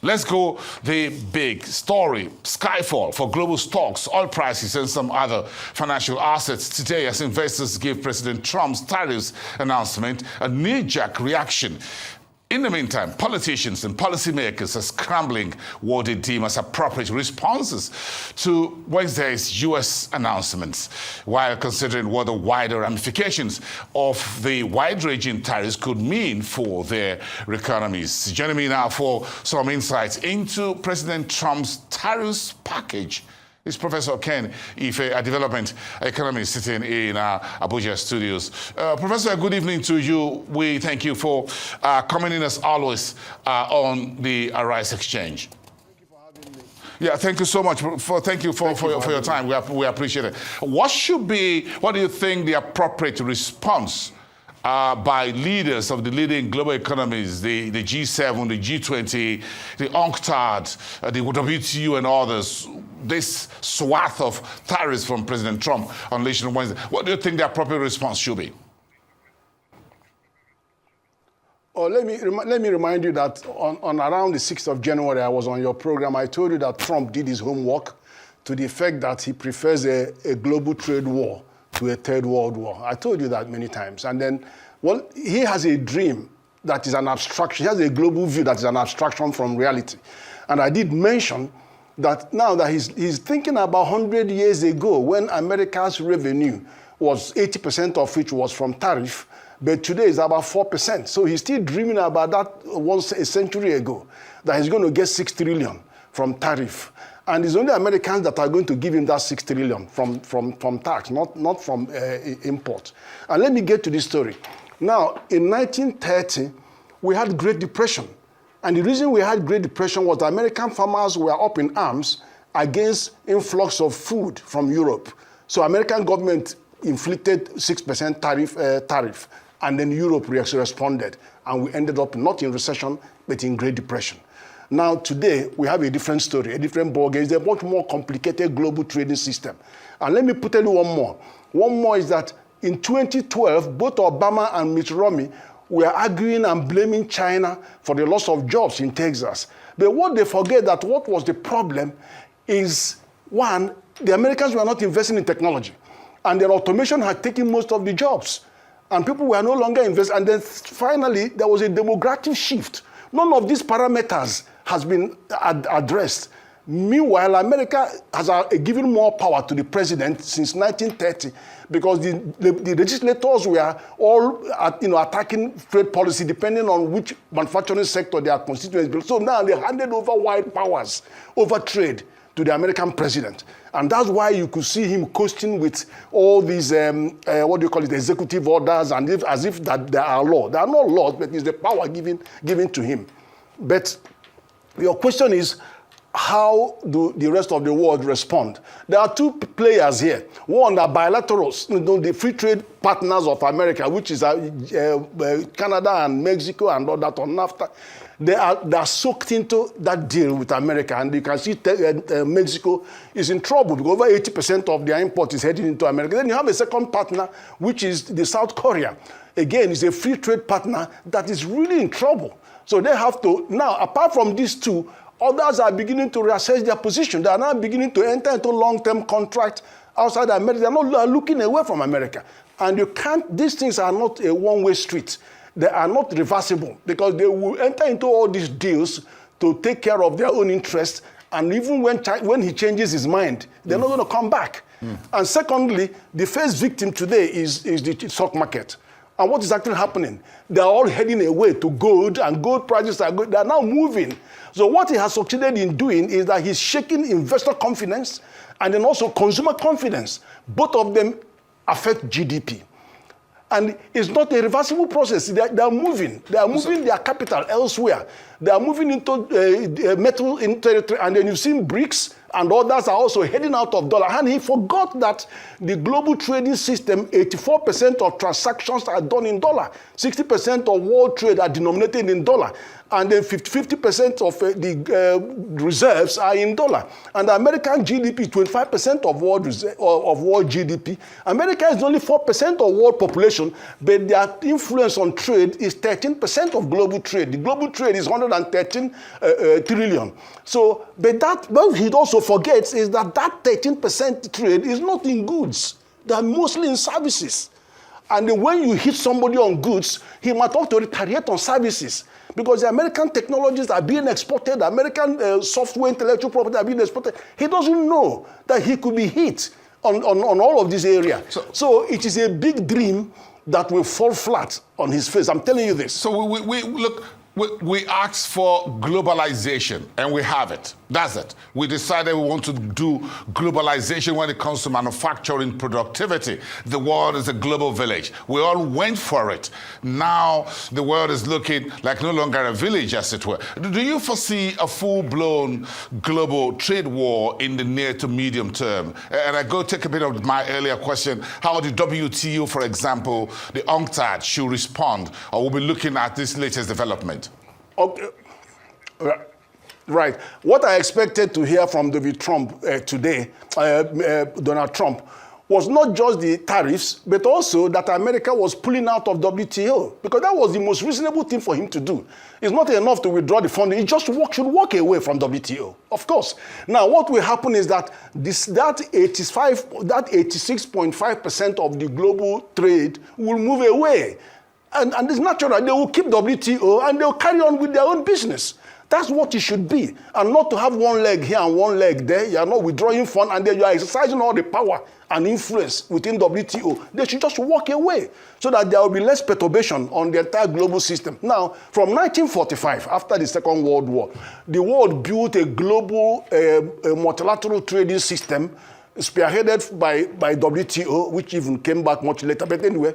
Let's go the big story. Skyfall for global stocks, oil prices, and some other financial assets today as investors give President Trump's tariffs announcement a knee-jerk reaction. In the meantime, politicians and policymakers are scrambling what they deem as appropriate responses to Wednesday's U.S. announcements, while considering what the wider ramifications of the wide-ranging tariffs could mean for their economies. Joining me now for some insights into President Trump's tariffs package is Professor Ken Ife, a development economist sitting in Abuja studios. Professor, good evening to you. We thank you for coming in as always on the Arise Exchange. Thank you for having me. Yeah, thank you so much. Thank you for your time. We appreciate it. What do you think the appropriate response by leaders of the leading global economies, the G7, the G20, the UNCTAD, the WTO and others, this swath of tariffs from President Trump unleashed on Wednesday? What do you think the appropriate response should be? Oh, let me remind you that on around the 6th of January, I was on your program. I told you that Trump did his homework to the effect that he prefers a global trade war to a third world war. I told you that many times. And then, well, he has a dream that is an abstraction. He has a global view that is an abstraction from reality. And I did mention that now that he's thinking about 100 years ago when America's revenue was 80% of which was from tariff, but today is about 4%. So he's still dreaming about that once a century ago, that he's going to get 6 trillion from tariff. And it's only Americans that are going to give him that 6 trillion from tax, not from import. And let me get to this story. Now, in 1930, we had Great Depression. And the reason we had Great Depression was the American farmers were up in arms against influx of food from Europe. So American government inflicted 6% tariff, and then Europe responded. And we ended up not in recession, but in Great Depression. Now, today, we have a different story, a different ballgame. It's a much more complicated global trading system. And let me tell you one more. One more is that in 2012, both Obama and Mitt Romney were arguing and blaming China for the loss of jobs in Texas. But what they forget that what was the problem is, one, the Americans were not investing in technology. And their automation had taken most of the jobs. And people were no longer investing. And then finally, there was a demographic shift. None of these parameters has been addressed. Meanwhile, America has given more power to the president since 1930 because the legislators were all attacking trade policy depending on which manufacturing sector they are constituents. So now they handed over wide powers over trade to the American president. And that's why you could see him coasting with all these, executive orders, and as if that there are laws. There are no laws, but it's the power given to him. But your question is, how do the rest of the world respond? There are two players here. One are bilaterals, the free trade partners of America, which is Canada and Mexico and all that on NAFTA. They are soaked into that deal with America. And you can see Mexico is in trouble because over 80% of their import is heading into America. Then you have a second partner, which is the South Korea. Again, it's a free trade partner that is really in trouble. So they have to, now, apart from these two, others are beginning to reassess their position. They are now beginning to enter into long-term contracts outside America. They are looking away from America. And you can't, these things are not a one-way street. They are not reversible because they will enter into all these deals to take care of their own interests. And even when he changes his mind, they're not going to come back. And secondly, the first victim today is the stock market. And what is actually happening? They're all heading away to gold, and gold prices are good. They're now moving. So what he has succeeded in doing is that he's shaking investor confidence and then also consumer confidence. Both of them affect GDP. And it's not a reversible process. They're moving. They are moving their capital elsewhere. They are moving into metal in territory. And then you've seen BRICS and others are also heading out of dollar. And he forgot that the global trading system, 84% of transactions are done in dollar. 60% of world trade are denominated in dollar. And then 50% of the reserves are in dollar. And the American GDP, 25% of world GDP. America is only 4% of world population, but their influence on trade is 13% of global trade. The global trade is 113 trillion. So, but what he also forgets is that 13% trade is not in goods. They are mostly in services. And then when you hit somebody on goods, he might have to retaliate on services. Because the American technologies are being exported, the American software intellectual property are being exported. He doesn't know that he could be hit on all of these areas. So it is a big dream that will fall flat on his face. I'm telling you this. So we asked for globalization, and we have it. That's it. We decided we want to do globalization when it comes to manufacturing productivity. The world is a global village. We all went for it. Now the world is looking like no longer a village, as it were. Do you foresee a full-blown global trade war in the near to medium term? And I go take a bit of my earlier question, how the WTO, for example, the UNCTAD should respond, or we'll be looking at this latest development. Okay. Right. What I expected to hear from David Trump today, Donald Trump, was not just the tariffs, but also that America was pulling out of WTO, because that was the most reasonable thing for him to do. It's not enough to withdraw the funding. He just should walk away from WTO, of course. Now, what will happen is that that 86.5% of the global trade will move away. And it's natural. They will keep WTO and they'll carry on with their own business. That's what it should be. And not to have one leg here and one leg there. You are not withdrawing funds and then you are exercising all the power and influence within WTO. They should just walk away so that there will be less perturbation on the entire global system. Now, from 1945, after the Second World War, the world built a global multilateral trading system spearheaded by WTO, which even came back much later. But anyway,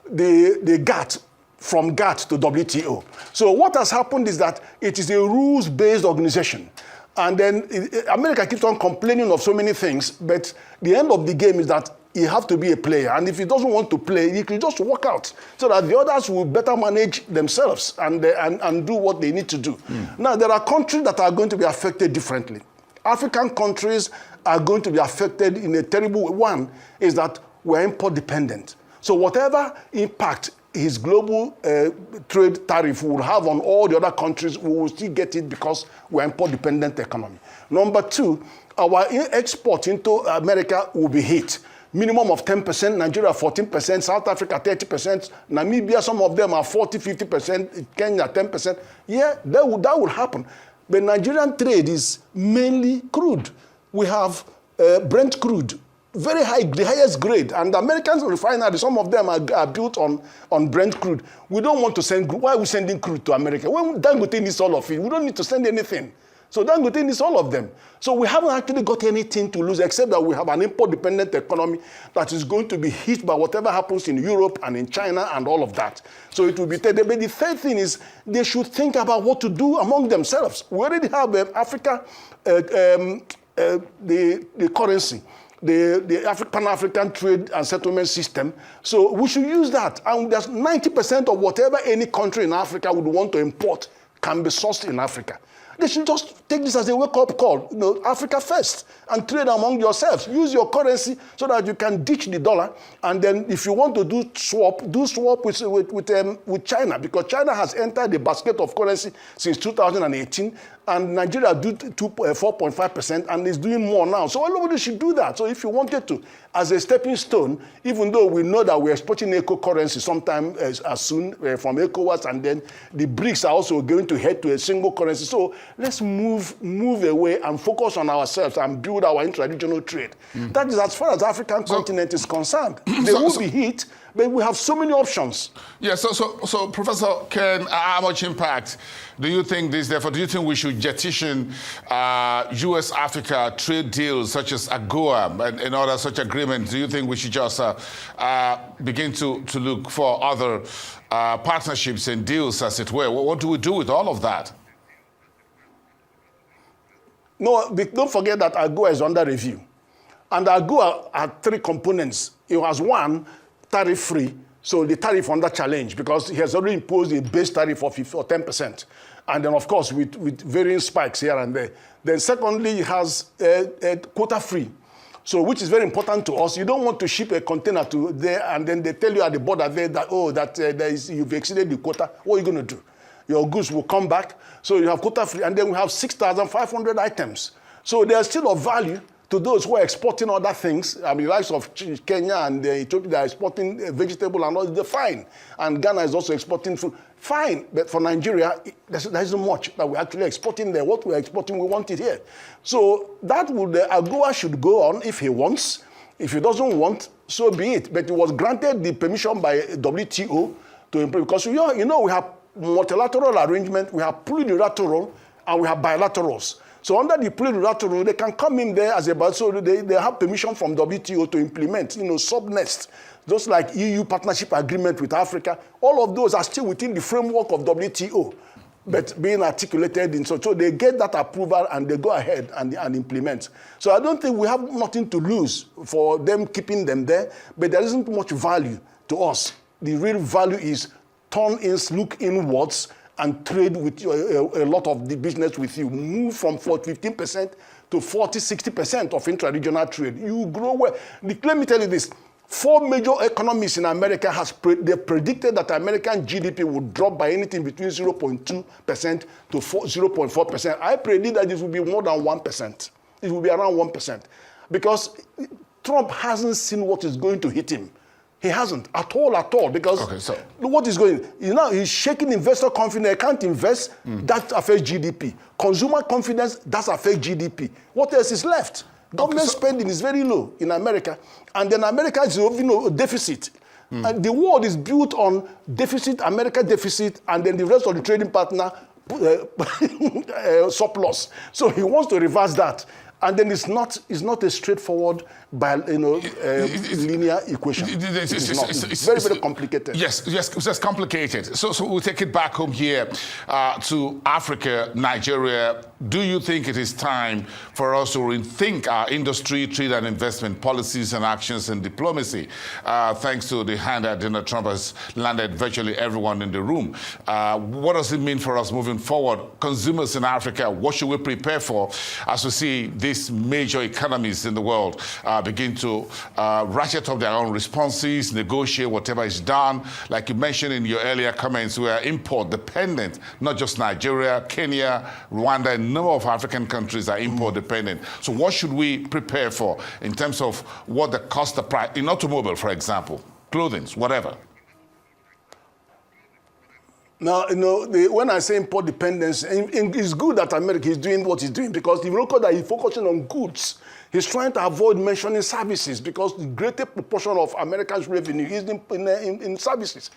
the GATT, from GATT to WTO. So what has happened is that it is a rules-based organization. And then America keeps on complaining of so many things, but the end of the game is that you have to be a player. And if he doesn't want to play, he can just walk out so that the others will better manage themselves and do what they need to do. Now, there are countries that are going to be affected differently. African countries are going to be affected in a terrible way. One is that we're import dependent. So whatever impact his global trade tariff will have on all the other countries, we will still get it because we're import-dependent economy. Number two, our export into America will be hit. Minimum of 10%, Nigeria 14%, South Africa 30%, Namibia, some of them are 40, 50%, Kenya 10%. Yeah, that would happen. But Nigerian trade is mainly crude. We have Brent crude, very high, the highest grade. And the Americans refineries, some of them are built on Brent crude. We don't want to send, why are we sending crude to America? When Dangote needs all of it, we don't need to send anything. So Dangote needs all of them. So we haven't actually got anything to lose except that we have an import-dependent economy that is going to be hit by whatever happens in Europe and in China and all of that. So it will be, but the third thing is they should think about what to do among themselves. We already have Africa, the currency, the Pan-African Trade and Settlement System. So we should use that. And there's 90% of whatever any country in Africa would want to import can be sourced in Africa. They should just take this as a wake-up call. You know, Africa first, and trade among yourselves. Use your currency so that you can ditch the dollar. And then if you want to do swap with China, because China has entered the basket of currency since 2018, and Nigeria do 4.5%, and is doing more now. So everybody should do that. So if you wanted to, as a stepping stone, even though we know that we're exporting eco currency sometime as soon from ECOWAS, and then the BRICS are also going to head to a single currency. So let's move away and focus on ourselves and build our intra-regional trade. That is as far as the African continent is concerned. They will be hit, but we have so many options. Yeah, so Professor Ken, how much impact do you think this, therefore, do you think we should jettison US-Africa trade deals such as AGOA and other such agreements? Do you think we should just begin to look for other partnerships and deals, as it were? What do we do with all of that? No, don't forget that AGOA is under review. And AGOA had 3 components. It was one, tariff-free. So the tariff under challenge, because he has already imposed a base tariff of 10%. And then, of course, with varying spikes here and there. Then secondly, it has quota-free. So, which is very important to us. You don't want to ship a container to there and then they tell you at the border there that, you've exceeded the quota. What are you going to do? Your goods will come back. So you have quota free, and then we have 6,500 items. So there's still of value to those who are exporting other things. I mean, the likes of Kenya and Ethiopia, they are exporting vegetable and all, they're fine. And Ghana is also exporting food. Fine, but for Nigeria, there isn't much that we're actually exporting there. What we're exporting, we want it here. So that would, AGOA should go on if he wants. If he doesn't want, so be it. But it was granted the permission by WTO to improve, because we have multilateral arrangement, we have plurilateral, and we have bilaterals. So under the plurilateral, they can come in there as a, so they have permission from WTO to implement, sub-nest. Just like EU partnership agreement with Africa, all of those are still within the framework of WTO, but being articulated in so they get that approval and they go ahead and implement. So I don't think we have nothing to lose for them keeping them there, but there isn't much value to us. The real value is look inwards and trade with a lot of the business with you. Move from 15% to 40, 60% of intra-regional trade. You grow well. Let me tell you this. 4 major economies in America they predicted that American GDP would drop by anything between 0.2% to 0.4%. I predict that it will be more than 1%. It will be around 1%. Because Trump hasn't seen what is going to hit him. He hasn't at all, because what is going, he's shaking investor confidence. They can't invest, that affects GDP. Consumer confidence, that affects GDP. What else is left? Government spending is very low in America, and then America is a deficit. And the world is built on deficit, America deficit, and then the rest of the trading partner surplus. So he wants to reverse that. And then it's not a straightforward, linear equation. It's very, very complicated. Yes, it's complicated. So we'll take it back home here to Africa, Nigeria. Do you think it is time for us to rethink our industry, trade and investment policies and actions and diplomacy? Thanks to the hand that Donald Trump has landed virtually everyone in the room. What does it mean for us moving forward? Consumers in Africa, what should we prepare for as we see these major economies in the world begin to ratchet up their own responses, negotiate whatever is done? Like you mentioned in your earlier comments, we are import dependent, not just Nigeria, Kenya, Rwanda, and a number of African countries are import dependent. So what should we prepare for in terms of what the cost of price, in automobile, for example, clothing, whatever? Now, when I say import dependence, it's good that America is doing what it's doing, because if you look at that, he's focusing on goods. He's trying to avoid mentioning services, because the greater proportion of America's revenue is in services.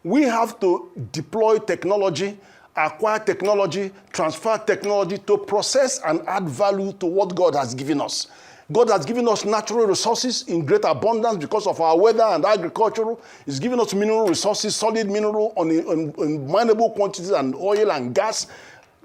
We have to deploy technology, acquire technology, transfer technology to process and add value to what God has given us. God has given us natural resources in great abundance because of our weather and agriculture. He's given us mineral resources, solid mineral in mineable quantities, and oil and gas.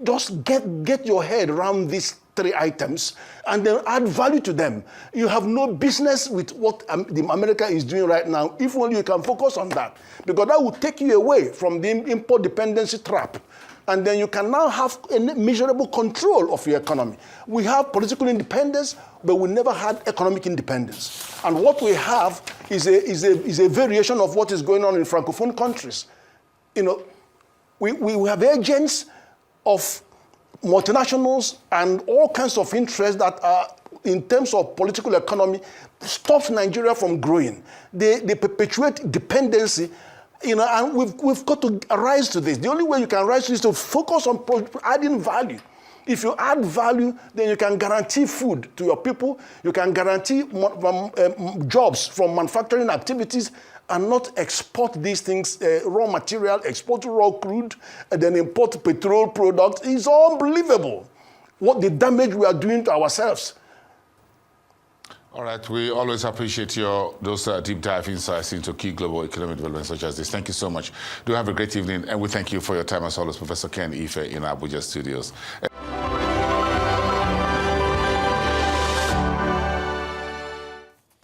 Just get your head around these 3 items and then add value to them. You have no business with what America is doing right now if only you can focus on that, because that will take you away from the import dependency trap. And then you can now have a measurable control of your economy. We have political independence, but we never had economic independence. And what we have is a variation of what is going on in Francophone countries. We have agents of multinationals and all kinds of interests that are, in terms of political economy, stops Nigeria from growing. They perpetuate dependency. And we've got to rise to this. The only way you can rise to this is to focus on adding value. If you add value, then you can guarantee food to your people. You can guarantee jobs from manufacturing activities, and not export these things, raw material, export raw crude, and then import petrol products. It's unbelievable what the damage we are doing to ourselves. All right, we always appreciate those deep dive insights into key global economic developments such as this. Thank you so much. Do have a great evening, and we thank you for your time as always, Professor Ken Ife in Abuja studios.